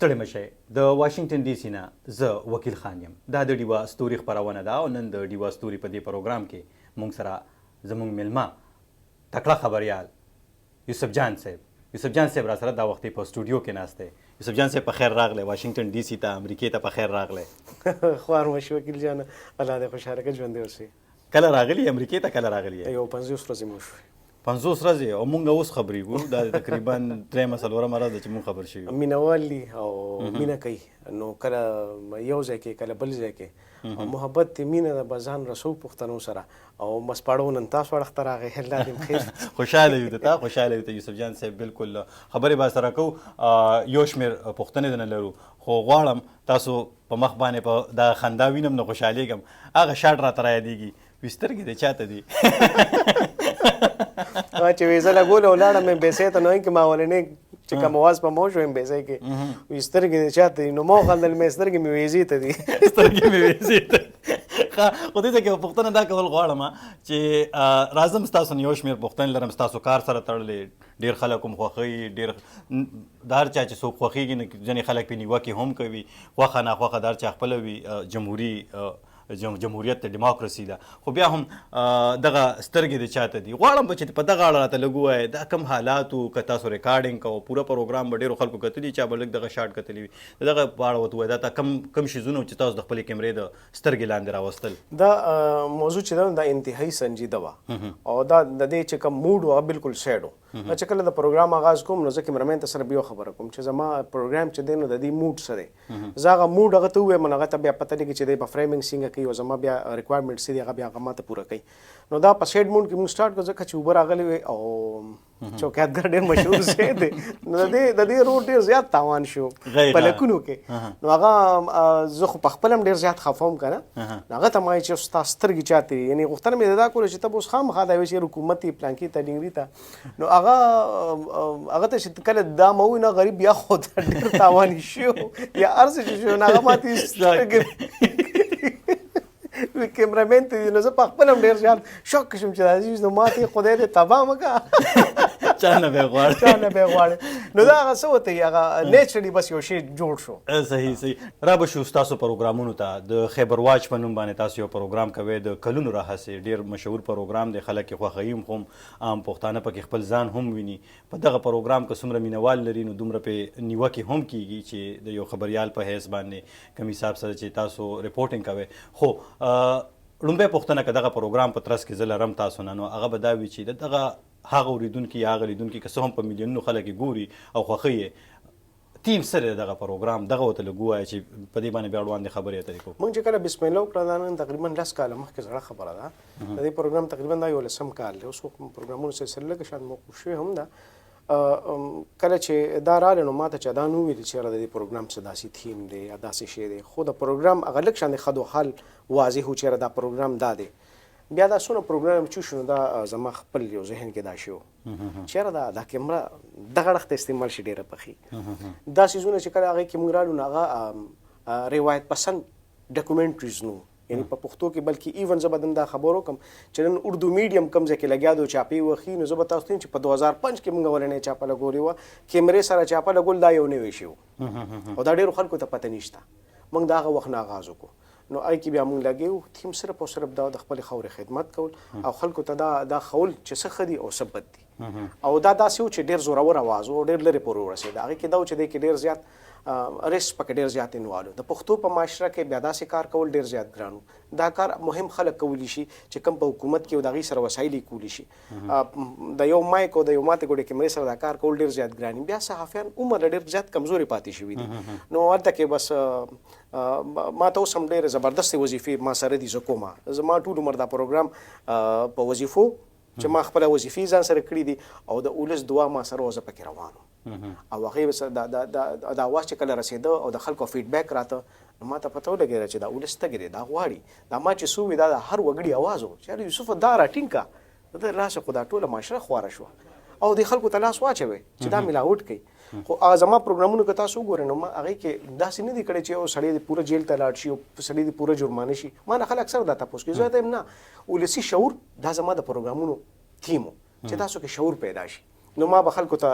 ستړي مشئ. د واشنگټن ډي سي نه زه وکیل خان یم. دا د ډیوا ستوري خپرونه ده او نن د ډیوا ستوري په دې پروګرام کې موږ سره زموږ میلمه تکړه خبریال یوسف جان صاحب را سره دا وخت په سټوډیو کې ناست دی. یوسف جان صاحب په خیر راغلی واشنگټن ډي سي ته، امریکې ته په خیر راغلی. خوار مو شي وکیل جان، الله دې خوشحاله کړي، ژوندی اوسئ. کله راغلی امریکې ته؟ کله راغلی؟ یو 50 ورځې مو شوې. 50 ورځې او مونږ اوس خبرېږو. دا تقریبا 3-4 ورځ ده چې مونږ خبر شوي. مینهوال دي او مینه کوي، نو کله یو ځای کې کله بل ځای کې، او محبت دی مینه ده به ځان رسو پښتنو سره. او مسپاړو نن تاسو اړخته راغی، الله دې خیر. خوشحاله یو ته، خوشحاله یو ته یوسف جان صاحب. بالکل خبرې به سره کوو، یو شمېر پوښتنې نه لرو، خو غواړم تاسو په مخ باندې په دا خندا وینم نو خوشحالېږم. هغه شاټ راته رایادېږي، وي سترګې د چاته دي؟ چې ویزه لګوله ولاړه مې بیسۍ ته، نو کې ما ولنې چې کوم اواز په مو شو بیسۍ کې وي سترګې د چاته دي، نو ما وخندل مې سترګې مې ویزې ته دي. سترګې مې ویزې ته. خو دې ته کې پوښتنه دا کول غواړم چې راځم ستاسو نه یو شمېر پوښتنې لرم ستاسو کار سره تړلې. ډېر خلک هم خوښوي، ډېر د هر چا چې څوک خوښېږي نه، ځینې خلک پې نیوکې هم کوي، خوښه ناخوښه د هر چا خپله وي. جمهوریت د ډیموکراسي ده، خو بیا هم دغه سترګې د چاته دي. غواړم چې په دغه اړه راته لږ ووایې دا کوم حالات و، که تاسو ریکارډینګ کوو پوره پروګرام به ډېرو خلکو کتلي، چا به لږ دغه شاټ کتلي وي، د دغه په اړه ورته ووایه دا کم شیزونه چې تاسو د خپلې کیمرې د سترګې لاندې راوستل. دا موضوع چې ده دا انتهایی سنجیده وه، او دا د دې چې کوم موډ و هغه بالکل سیډ و. چې کله د پروګرام آغاز کوم نو زه کیمرمین ته سره بیا خبره کوم چې زما پروګرام چې دی نو د دې موډ څه دی. زه هغه موډ هغه ته ووایم، هغه ته بیا پته لګي چې دی به فرېمینګ څنګه کوي او زما بیا ریکوایرمنټ څه دي هغه بیا هغه ماته پوره کوي. نو دا په سیډ موډ کې موږ سټارټ کړو ځکه چې اوبه راغلی وي او چوکیاتګر ډېر مشهور ځای دی، نو د دې روډ ډېر زیات تاوان شو په لکونو کې. نو هغه زه خو په خپل هم ډېر زیات خفه وم که نه، هغه ته ما وایي چې ستا سترګې چاته دي، یعنې غوښتنه مې دا کوله چې ته به اوس خامخا دا وایي چې حکومت یې پلانکي ته ډنګري ته. نو هغه ته چې کله دا مه ووایي نه غریب یا خو ته ډېر تاواني شو یا هر څه چې شو، نو هغه ماتې سترګې کیمرامین ته دي. نو زه په خپل هم ډېر زیات شوک شوم چې دا عزیز نو ماتې خدای دې تباه مه کړه، چا نه به غواړي. نو دا هغه څه وته هغه نیچرلی بس یو شی جوړ شو. صحیح. را به شو ستاسو پروګرامونو ته. د خیبر واچ په نوم باندې تاسو یو پروګرام کوئ، د کلونو راهیسې ډېر مشهور پروګرام دی، خلک یې خوښوي هم، عام پښتانه پکې خپل ځان هم ویني. په دغه پروګرام که څومره مینوال لري نو دومره پې نیوکې هم کیږي چې د یو خبریال په حیث باندې کوم حساب سره چې تاسو ریپورټینګ کوئ. خو لومبۍ پوښتنه که دغه پروګرام په ترڅ کې زه لرم تاسو نه، نو هغه به دا وي چې دغه هغه اوریدونکي یا هغه لیدونکي که څه هم په میلیونونو خلک یې ګوري او خوښوي یې، تیم سره دی دغه پروګرام، دغه ورته لږ ووایه چې په دې باندې بیا وړاندې خبرې اترې کوو. موږ چې کله بسم الله وکړه دا نن تقریبا 10 کاله مخکې زړه خبره ده. د دې پروګرام تقریبا دا 11 کال دی. اوس پروګرامونو سلسله لږ شاید موقوف شوې هم ده. کله چې دا راغلی نو ما ته چا دا نه وویل چې یاره د دې پروګرام څه داسې تیم دی یا داسې شی دی، خو د پروګرام هغه لږ شان د خد و حال واضح و چې یاره دا پروګرام دا دی. بیا دا څونه پروګرام چې شو نو دا زما خپل یو ذهن کې دا شو چې یاره دا کیمره دغه اړخ ته استعمال شي ډېره پخې. دا څیزونه چې کله هغې کې موږ رالو نو هغه روایت پسند ډاکومنټریز نو، یعنی په پښتو کې بلکې ایون زه به نن دا خبر وکړم چې نن اردو میډیم کوم ځای کې لګیا دی چاپې وښي، نو زه به تاسو ته چې په 2005 کې موږ ولنې چاپه لګولې وه، کیمرې سره چاپه لګول دا یو نوی شی و او دا ډېرو خلکو ته پته نشته. موږ د هغه وخت نه آغاز وکړو، نو هغې کې بیا موږ لګیو تیم صرف او صرف دا د خپلې خاورې خدمت کول او خلکو ته دا ښول چې څه ښه دي او څه بد دي. او دا داسې و چې ډېر زورور اواز و، ډېر لرې پورې ورسېد. هغې کې دا و چې دی کې ډېر زیات ریسک پکې ډېر زیات انوالو. د پښتو په معاشره کې بیا داسې کار کول ډېر زیات ګران و. دا کار مهم خلک کولی شي چې کوم په حکومت کې او د هغې سره وسایل یې کولی شي. د یو مایک او د یو ماتې ګوډې کیمرې سره دا کار کول ډېر زیات ګران وي. بیا صحافیان عمر ډېر زیات کمزوري پاتې شوي دي. نو هلته کې بس ما ته اوس هم ډېرې زبردستې وظیفې ما سره دي. زه کومه زما ټول عمر دا پروګرام په وظیفو چې ما خپله وظیفې ځان سره کړي دي او د اولس دعا ما سره زه پکې روان وم. او هغې دا اواز چې کله رسېده او د خلکو فیډبیک راته نو ما ته پته ولګېده چې دا اولس تګې دی، دا غواړي. دا ما چې څه ووي دا د هر وګړي اواز و چې یاره یوسفه دا راټینګ کړه، د راسه خو دا ټوله معاشره خواره شوه او د خلکو ته لاس واچوئ چې دا ملاوټ کوي. خو زما پروګرامونو که تاسو وګورئ نو ما هغې کې داسې نه دي کړی چې یو سړی د پوره جیل ته لاړ شي او سړی د پوره جرمانه شي. ما نه خلک اکثر دا تپوس کوي، زه ته یم نه ولسي شعور دا زما د پروګرامونو تیم و چې تاسو کې شعور پیدا شي. نو ما به خلکو ته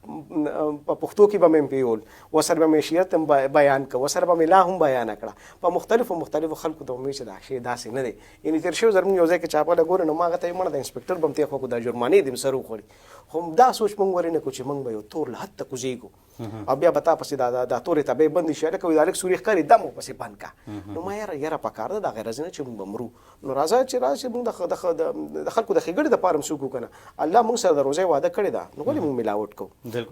په پښتو کې به مې پیول وسره به مې شعر هم بیان کړ وسره به مې لا هم بیان کړه په مختلفو خلکو ته مې چې دا شی داسې نه دی یعنی تیر شوی ځل موږ یو ځای کې چاپله ګورو نو ما هغه ته مړه د انسپکټر به هم تېخوا کړو دا جرمانې دې م سر وخوړي خو دا سوچ موږ ورې نه کړو چې موږ به یو تور له حد ته کوزېږو او بیا به تا پسې دا تورې تبې بندې شي هلکه وایي دا هلک سوري ښکاري دم ورپسې بند کړه نو ما یاره پکار ده دا غرض نه چې موږ به مرو نو راځه چې راشي موږ د خلکو د ښېګړې دپاره هم څوک وکړو الله موږ سره د روزۍ وعده کړې ده نو ولې موږ ملاوټ کوو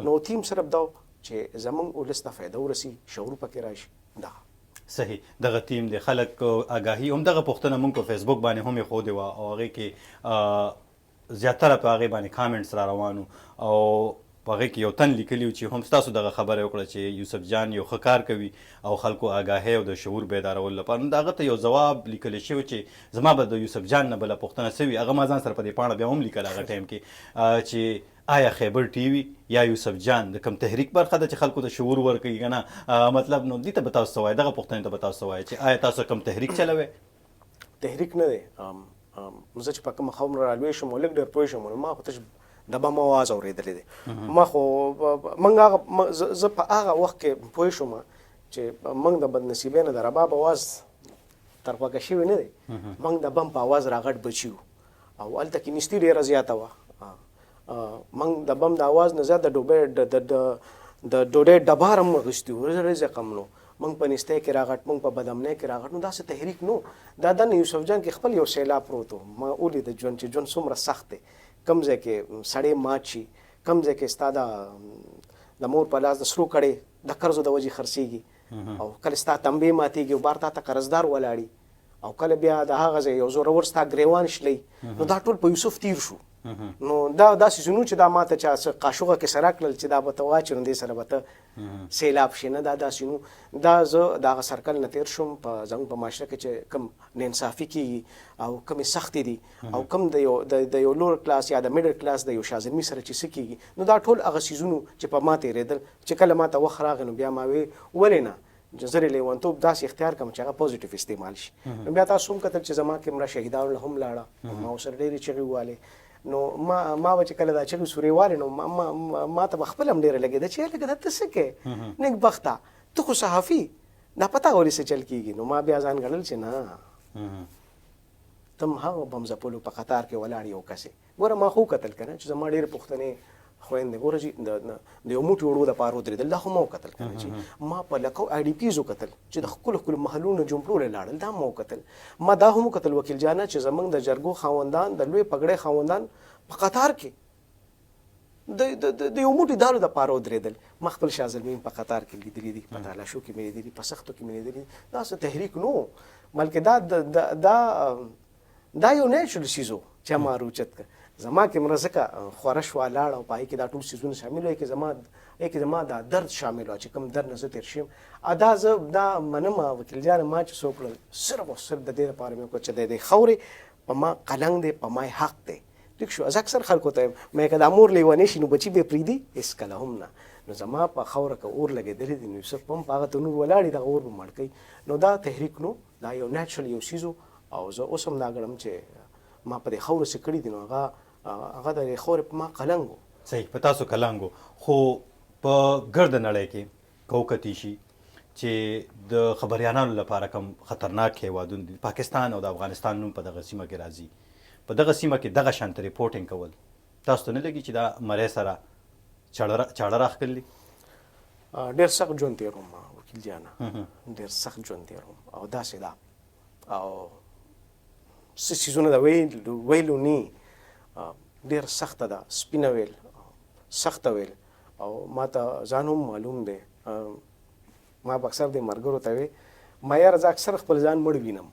نو تیم صرف دا چې زمونږ ولس ته فایده ورسي شعور پکې راشي دا صحیح دغه ټیم د خلک آګاهي هم دغه پوښتنه موږ په فیسبوک باندې هم یې ښودې وه او هغې کې زیاتره په هغې باندې کامنټس را روان او په هغې کې یو تن لیکلي و چې هم ستاسو دغه خبره وکړه چې یوسف جان یو ښه کار کوي او خلکو آګاهۍ او د شعور بیدارولو لپاره نو د هغه ته یو ځواب لیکلی شوی چې زما به د یوسف جان نه بله پوښتنه سوي هغه ما ځان سره په دې پاڼه بیا هم لیکل هغه ټایم کې چې آیا خیبر ټي وي یا یوسف جان د کوم تحریک برخه ده چې خلکو ته شعور ورکوي که نه مطلب نو دې ته به تاسو څه وایئ دغه پوښتنې ته به تاسو څه وایئ چې آیا تاسو کوم تحریک چلوئ تحریک نه دی زه چې په کومه خبره رالوی شم او لږ ډېر پوه شم نو ما خو تش د بم اواز اورېدلی دی ما خو موږ هغه زه په هغه وخت کې پوه شوم چې موږ د بدنصیبۍ نه د رباب اواز تر غوږه شوی نه دی موږ د بم په اواز راغټ بچي وو او هلته کې نیستي ډېره زیاته وه موږ د بم د اواز نه زیات د ډوډۍ ډبار هم اخیستي وو رزق هم نو موږ په نیستۍ کې راغټ موږ په بدامنۍ کې راغټ نو داسې تحریک نو دا د یوسف جان کې خپل یو سیلاب پروت و ما ولید ژوند چې ژوند څومره سخت دی کم ځای کې سړی مات شي کم ځای کې ستا د مور په لاس د سرو کړې د قرضو د وجې خرڅېږي او کله ستا تنبې ماتېږي او بار تا ته قرضدار ولاړي او کله بیا د هغه ځای یو زورور ستا ګریوان شلی نو دا ټول په یوسف تیر شو نو دا داسې زنو چې دا ماته چا قاشوغه کې سره کړل چې دا به ته واچې نو دې سره به ته سیلاب شي نه دا داسې نو دا زه د هغه سرکل نه تېر شوم په زموږ په معاشره کې چې کوم ناانصافي کېږي او کومې سختې دي او کوم د یو لوړ کلاس یا د میډل کلاس د یو شازلمي سره چې څه کېږي نو دا ټول هغه څیزونو چې په ما تېرېدل چې کله ما ته وخت راغی نو بیا ما وې ولې نه زه لیونتوب داسې اختیار کړم چې هغه پوزیټیو استعمال شي نو بیا تاسو هم کتل چې زما کې مړه شهیدانو له هم لاړه ما ورسره ډېرې چغې ووالې نو ما به چې کله دا چغې سورې والې نو ما ته به خپله هم ډېره لګېده چې لکه دا ته څه کوې نیک بخته ته خو صحافي دا پته ولې څه چل کېږي نو ما بیا ځان ګڼل چې نه ته هم هغه بمځپلو په قطار کې ولاړ یو کسې ګوره ما خو کتل که نه چې زما ډېرې پوښتنې خویندې ګوره چې د یو موټي وړو دپاره ودرېدل دا خو ما وکتل که نه چې ما په لکو آی ډي پیز وکتل چې د ښکلو ښکلو محلونو جمپړو لاړل دا ما وکتل ما دا هم وکتل وکیل جانه چې زموږ د جرګو خاوندان د لوی پګړۍ خاوندان په قطار کې د یو موټي دالو دپاره ودرېدل ما خپل شازلمي په قطار کې لیدلي دي په تالاشو کې مې لیدلي په سختو کې مې لیدلي دا څه تحریک نو بلکې دا یو نیچرل څیز و چې ما روچت کړ زما کې مړه ځکه خوره شوه لاړه او په هغې کې دا ټول څیزونه شامل وو کې زما دا درد شامل و چې کوم درد نه زه تېر شوم دا زه دا منم وکیل جانه ما چې څه وکړل صرف او صرف د دې لپاره مې وکړل چې د دې خاورې په ما قلنګ دی په ما حق دی ټیک شو زه اکثر خلکو ته مې که دا مور لیونی شي نو بچي به پرېږدي هېڅکله هم نه نو زما په خاوره که اور لګېدلی دی نو یوسف هم په هغه تنور ولاړ دغه اور به مړ کوي نو دا تحریک نو دا یو نیچرل یو څیز او زه اوس هم دا ګڼم چې ما په دې خاوره څه کړي دي نو هغه د خاورې په ما قلنګ و صحیح په تاسو قلنګ و خو په ګرده نړۍ کې که وکتي شي چې د خبریانانو لپاره کوم خطرناک هیوادونه دي پاکستان او د افغانستان نوم په دغه سیمه کې راځي په دغه سیمه کې دغه شانته ریپورټینګ کول تاسو ته نه لګي چې دا مری سره چاړه راښکلي ډېر سخت ژوند تېروم وکیل جانه ډېر سخت ژوند تېروم او داسې ده او څه څیزونه د ویلو نه ډېر سخته ده سپینه ویل سخته ویل او ما ته ځان هم معلوم دی ما به اکثر د ملګرو ته وی ما یاره زه اکثر خپل ځان مړ وینم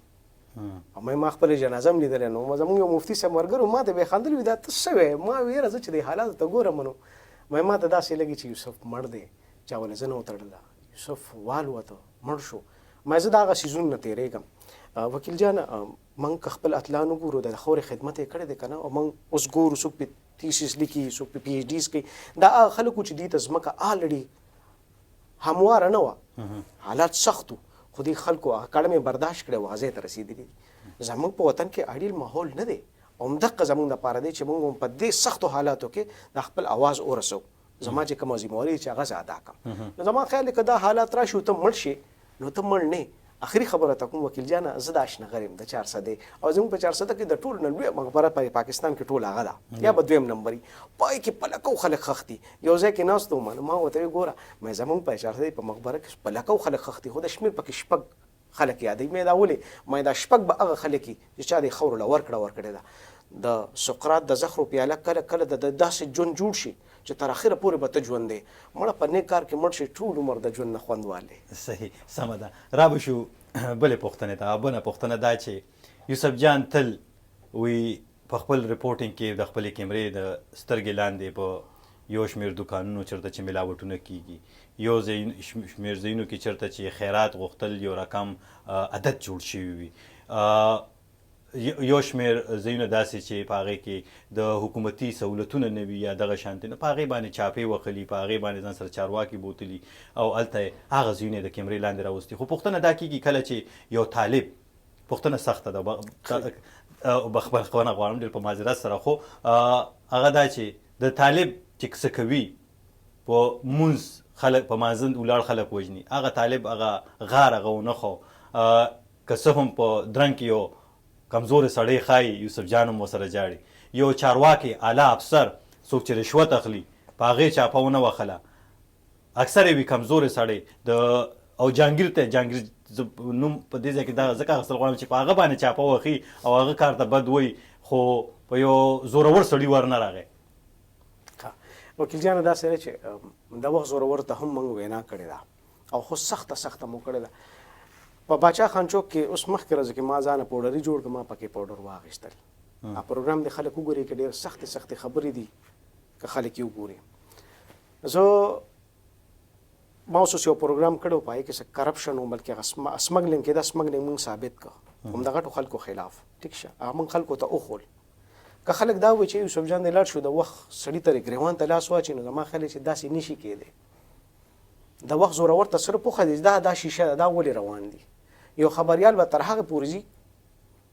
او ما خپلې جنازه هم لیدلی نو زموږ یو مفتي صاحب ملګرو ما ته به یې خندلي وي دا ته څه وی ما وی یاره زه چې د حالاتو ته ګورم نو ما ته داسې لګي چې یوسف مړ دی چا ولې زه نه وتړله یوسف والوته مړ شو ما زه د هغه څیزونو نه تېرېږم وکیل جان موږ که خپل اتلان وګورو د خاورې خدمت یې کړی دی که نه او موږ اوس ګورو څوک پې تیسیس لیکي څوک پې پي ایچ ډیز کوي دا هغه خلک چې دوی ته ځمکه آلرډي همواره نه وه حالات سخت و خو دې خلکو هغه کړه مې برداشت کړی و هغه ځای ته رسېدلي دي زموږ په وطن کې اړیل ماحول نه دی همدغه زموږ دپاره دی چې موږ په دې سختو حالاتو کې د خپل اواز ورسو زما چې کومه ذمہواري چې هغه زه ادا کړم. نو زما خیال دی که دا حالات راشي ته مړ شي نو ته مړ نه. اخري خبره ته کوم وکیل جانه زه د اشنغر یم د 400 او زموږ په 400 کې د ټول نه لویه مقبره په پاکستان کې ټول هغه ده یا به دویم نمبري پای کې پلکو خلک خختي. یو ځای کې ناست وم ما ورته ګوره مې زموږ په 400 په مقبره کې پلکو خلک خختي خو د شمیر پکې شپږ خلک یادوي. مې دا ولې مې دا شپږ به هغه خلک چې چا د خور له ورکړه ده. د سقراط د زخرو پیاله کله کله د داسې ژوند جوړ شي چې تر اخره پورې به ته ژوند دی مړه په نیک کار کې مړ شي ټول عمر د ژوند نه خوند والی. صحیح سمه ده. را به شو بلې پوښتنې ته. بله پوښتنه دا چې یوسف جان تل وی په خپل رپورټینګ کې د خپلې کیمرې د سترګې لاندې په یو شمېر دوکانونو چېرته چې ملاوټونه کېږي یو شمېر ځایونو کې چېرته چې خیرات غوښتل یو رقم عادت جوړ شوي وي یو شمېر ځایونه داسې چې په هغې کې د حکومتي سهولتونه نه وي یا دغه شانتې نه په هغې باندې چاپې وخلي په هغې باندې ځان سره چارواکي بوتلي او هلته هغه ځایونه د کیمرې لاندې راوستي. خو پوښتنه دا کېږي کله چې یو طالب پوښتنه سخته ده بخښنه غواړم ډېر په معذرت سره خو هغه دا چې د طالب چې څه کوي په مونځ خلک په مانځه ولاړ خلک وژني هغه طالب هغه غار هغه ونه خو که څه هم په درنګ کې یو کمزور سړی ښایي یوسف جان هم ورسره جاړي یو چارواکي اعلی افسر څوک چې رشوت اخلي په هغې چاپه ونه وهله اکثر یې وي کمزور سړی د او جهانګیر ته جهانګیر نوم په دې ځای کې دا ځکه اخیستل غواړم چې په هغه باندې چاپه وخي او هغه کار ته بد وایي خو په یو زورور سړي ورنه راغی. وکیل جانه داسې دی چې د وخت زورور ته هم موږ وینا کړې ده او خو سخته مو کړې ده. په باچا خان چوک کې اوس مخکې ورځو کې ما ځانه پوډري جوړ کړ ما پکې پوډر واخیستل. پروګرام د خلک وګوري کې ډېر سختې خبرې دي که خلک یې وګوري. زه ما اوس یو پروګرام کړی و په هغې کې څه کرپشن و بلکې هغه سمګلینګ کې دا سمګلینګ موږ ثابت کړه هم د غټو خلکو خلاف ټیک شه هغه موږ خلکو ته وښول. که خلک دا وایي چې یوسف جان دی لاړ شو د وخت سړي ته ګریوان ته لاس واچوي نو زما خیال چې داسې نشي کېدی. د وخت زورور ته صرف پوښه دي دا شیشه دا ولې روان دي. یو خبریال به تر هغه پورې ځي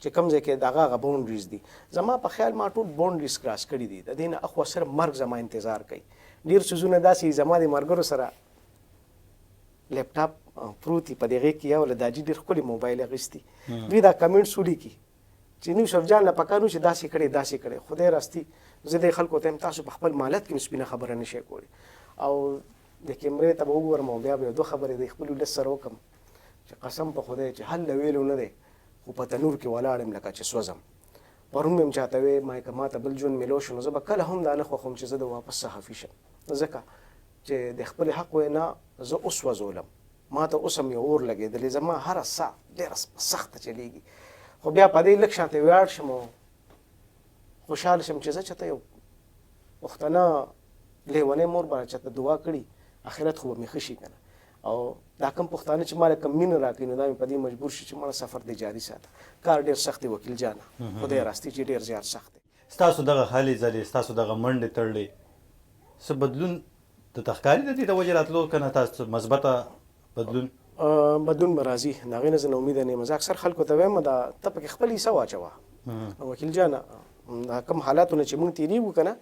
چې کوم ځای کې د هغه باونډریز دي. زما په خیال ما ټول باونډریز کراس کړي دي د دې نه اخوا صرف مرګ زما انتظار کوي. ډېر څیزونه داسې زما د ملګرو سره لیپټاپ پروت دي په دې کې یو له داجي ډېر ښکلي موبایل اخیستي دوی دا کمنټس ولیکي چې یوسف جان له پکار نو چې داسې کړی خدای راستي زه د خلکو ته تاسو په خپل مالت کې سپینه خبره نشئ کولی او د کیمرې ته به وګورم او بیا به دوه خبرې د خپل ولس سره وکړم چې قسم په خدای چې حل ویلو نه دی خو په تنور کې ولاړ یم لکه چې سوځم. پرون مې هم چاته وی ما که ماته بل ژوند میلو شو نو زه به کله هم دا نه خوښوم چې زه د واپس صحافي شم ځکه چې د خپل حق وینا زه اوس وځولم ما ته اوس هم یو اور لګېدلی زما هره ساه ډېره سخته چلیږي خو بیا په دې لږ شانته ویاړ شم او خوشحاله شم چې زه چېرته یو پښتنه لیونی مور به چېرته دعا کړي آخرت خو به مې ښه شي که نه او دا کوم پښتانه چې ماله کوم مینه راکوي نو دا مې په دې مجبور شي چې مړه سفر دې جاري ساته. کار ډېر سخت دی وکیل جانه خدای راستي چې ډېر زیات سخت دی. ستاسو دغه هلې ځلې ستاسو دغه منډې تړلې څه بدلون د تخکاري د دې د وجې راتلو که نه تاسو مثبته بدلون به راځي د هغې نه زه نه امیده نه یم. زه اکثر خلکو ته وایم دا ته پکې خپل حصه واچوه وکیل جانه دا کوم حالاتونه چې موږ تېرېږو که نه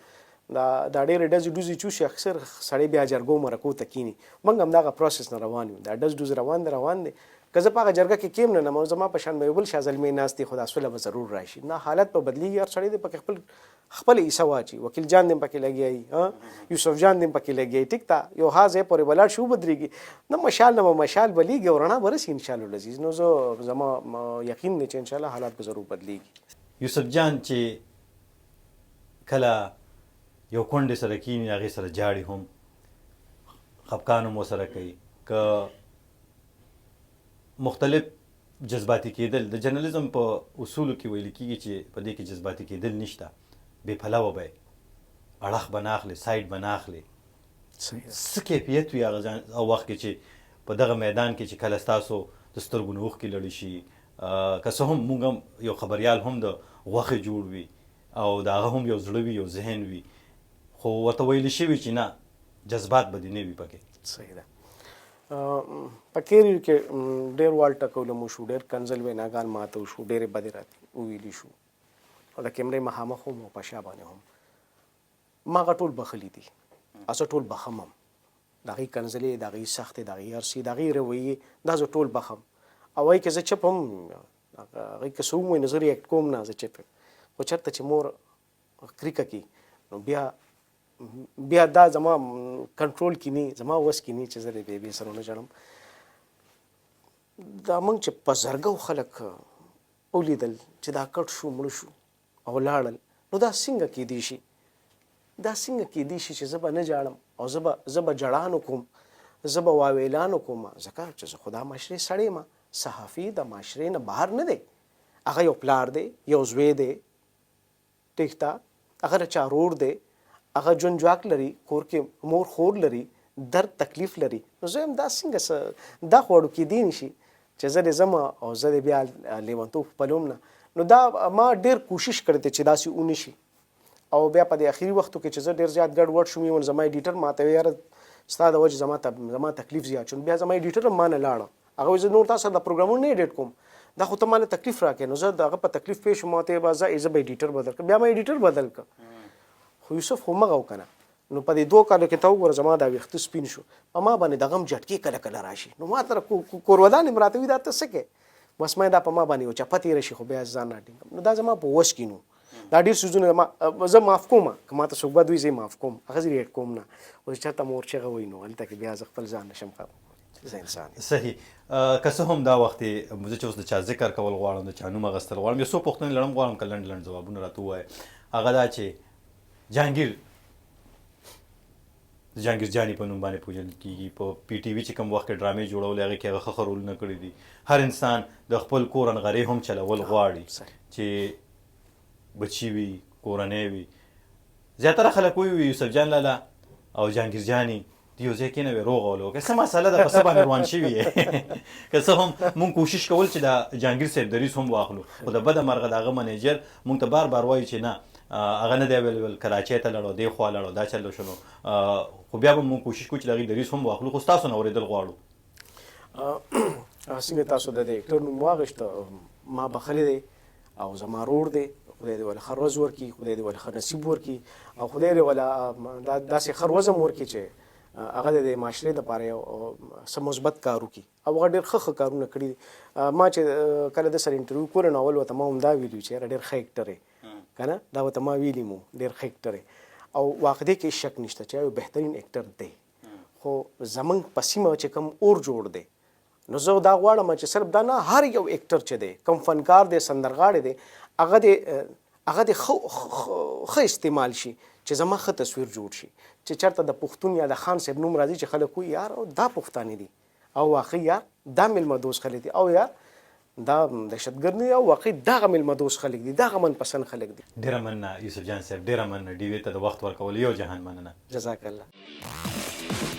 دا ډېرې ډزې ډوزې چوشي اکثر سړی بیا جرګو مرکو ته کینی موږ هم دغه پروسس نه روان یو دا ډز ډوز روان دی که زه په هغه جرګه کې کیم نه نم زما په شان به یو بل شاه زلمې ناست دی خو دا سوله به ضرور راشي نه حالت به بدلېږي هر سړی دی پکې خپل حصه واچي وکیل جان دی پکې لګیایي یوسف جان دی پکې لګیایي ټیک ته یو ها ځای پورې ولاړ شي وبدرېږي نه مشال بلیږي او رڼا به رسي انشاءالله العزیز نو زه زما یقین دی چې انشاءالله حالات به ضرور بدلېږي. یوسف جان چې کله یو کونډې سره کیني هغې سره جاړي هم خفقان هم ورسره کوي که مختلف جذباتي کېدل د جرنالیزم په اصولو کې ویل کېږي چې په دې کې جذباتي کېدل نشته بې پلوه به اړخ به نه اخلي سایډ به نه اخلي څه کیفیت وي هغه وخت کې چې په دغه میدان کې چې کله ستاسو د سترګو نه اوښکې لړې شي که څه هم موږ هم یو خبریال هم د غوښې جوړ وي او د هغه هم یو زړه وي یو ذهن وي خو ورته ویلي شوي چې نه جذبات به دې نه وي پکې. صحیح ده. په کیریو کې ډېر وال ټکوله مو شو ډېر کنزل ویناګان ماته وشو ډېرې بدې راته وویلي شو او د کیمرې مخامخ هم او په شا باندې هم ما هغه ټول بخلي دي اسه ټول بخم هم د هغې کنځلې د هغې سختې د هغې هرڅې د هغې رویې دا زه ټول بخم او وایي که زه چپ هم هغې که څه هم وایي نو زه ریاکټ کوم نه زه چپ یم خو چېرته چې مور کریکه کوي نو بیا دا زما کنټرول کې نه زما وس کې نه چې زه د بیبي سره ونه ژړم دا موږ چې په زرګو خلک ولیدل چې دا کټ شو مړه شو او لاړل نو دا څنګه کیدی شي دا څنګه کیدی شي چې زه به نه جاړم او زه به جړانو کوم زه به واویلانو کوم ځکه چې زه خو دا معاشرې سړی یم صحافي د معاشرې نه بهر نه دی هغه یو پلار دی یو زوی دی ټیک ده هغه د چا رور دی هغه ژوند جواک لري کور کې مور خور لري درد تکلیف لري نو زه یم دا څنګه دا خو اړو کیدی نه شي چې زه دې ځم او زه دې بیا لیونتوب خپلوم نه نو دا ما ډېر کوشش کړی دی چې داسې ونه شي او بیا په دې اخري وختو کې چې زه ډېر زیات ګډ وډ شوم یو زما ایډیټر ماته ویل یاره ستا د وجې زما تکلیف زیات شو بیا زما ایډیټر هم ما نه لاړه هغه وایي زه نور تاسو د پروګرامونه نه ایډیټ کوم دا خو ته ماله تکلیف راکړې نو زه د هغه په تکلیف پېښ شوم ماته به زه ایډیټر بدل کړم بیا ما ایډیټر بدل کړ خو یوسف خو مغه وکنه نو په دې 2 کالو کې ته وګوره زما دا ویښته سپین شو په ما باندې د غم جټکې کله کله راشي نو ما تر کورودان هم راته وي دا ته څه کې بس ما دا په ما باندې یو چپه تېره شي خو بیا ځان راټینګم نو دا زما په وس کې نو دا ډېر څیزونه زه معاف کوم که ما ته څوک بد وي زه یې معاف کوم هغه زه ریټ کوم نه اوس چېرته مور چغه وایي نو هلته کې بیا زه خپل ځان نشم زه انسان یم صحیح که څه هم دا وخت زه چې اوس د چا ذکر کول غواړم د چا نوم اخیستل غواړم یو څو پوښتنې لرم غواړم که لنډ لنډ ځوابونه راته ووایه هغه دا چې جهانګیر د جهانګیر جاني په نوم باندې پېژندل کېږي په پی ټي وي چې کوم وخت کې ډرامې جوړولې هغې کې هغه ښه رولونه کړي دي هر انسان د خپل کور انغرې هم چلول غواړي چې بچي وي کورنۍ وي زیاتره خلک وایي یوسف جان لالا او جهانګیر جاني د یو ځای کېنه وې روغ ولو که څه مسله ده په څه باندې روان شوي یې که څه هم مونږ کوشش کول چې د جهانګیر صاحب دریځ هم واخلو خو د بده مرغه د هغه منیجر مونږ ته بار بار وایي چې نه هغه نه دی ویل کراچۍ ته لاړو دې خوا لاړو دا چل شنو خو بیا به مونږ کوشش کوو چې د هغې دریځ هم واخلو خو ستاسو نه اورېدل غواړو څنګه تاسو د دې اکټر نوم واخیسته ما بخلی دی او زما رور دی خدای دې ولې ښه ورځ ورکړي خدای دې ولې ښه نصیب ورکړي او خدای دې ولې داسې ښه ورځ هم ورکړي چې هغه د معاشرې دپاره یو څه مثبت کار وکړي او هغه ډېر ښه کارونه کړي دي ما چې کله د سره انټرویو کول نو اول ورته ما هم دا ویلي چې یاره ډېر ښه اکټر یې که نه دا ورته ما ویلي مو ډېر ښه اکټر یې او واقع کې شک نشته چې یو بهترین اکټر دی خو زمونږ په سیمه چې کوم اور جوړ دی نو زه دا غواړم چې صرف دا نه هر یو اکټر چې دی کوم فنکار دی سندرغاړی دی هغه د ښه استعمال شي چې زما ښه تصویر جوړ شي چې چېرته د پښتون یا د خان صاحب نوم راځي چې خلک وایي یار دا پښتانه دي او واقعي یار دا میلمه دوست خلک دي او یار دا دهشتګرد نه دي او واقعي دغه میلمه دوست خلک دي دغه منپسند خلک دي ډېره مننه یوسف جان صاحب ډېره مننه ډیوې ته د وخت ورکول یو جهان مننه جزاک الله